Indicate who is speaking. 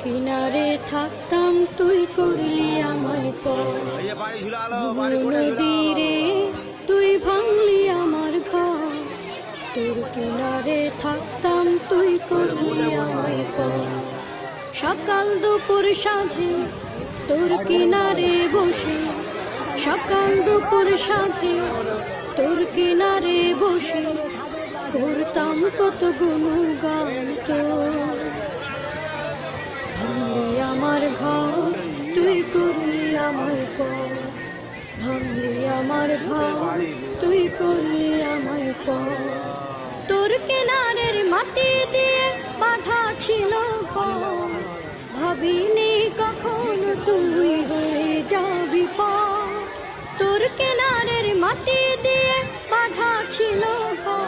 Speaker 1: কিনারে থাকতাম তুই করলি আমায় পর, নদীরে তুই ভাঙলি আমার ঘর। তোর কিনারে থাকতাম তুই করলি আমায় পর, সকাল দুপুর সাঁঝে তোর কিনারে বসে, সকাল দুপুর সাঁঝে তোর কিনারে বসে করতাম কত গুণগান তোর। ভাঙলি আমার ঘর তুই করলি আমায় পর, ভাঙলি আমার ঘর তুই করলি আমায় পর। তোর কিনারের মাটি দিয়ে বাঁধা ছিল ঘর, ভাবিনি কখন তুই হয়ে যাবি পর। তোর কিনারের মাটি দিয়ে বাঁধা ছিল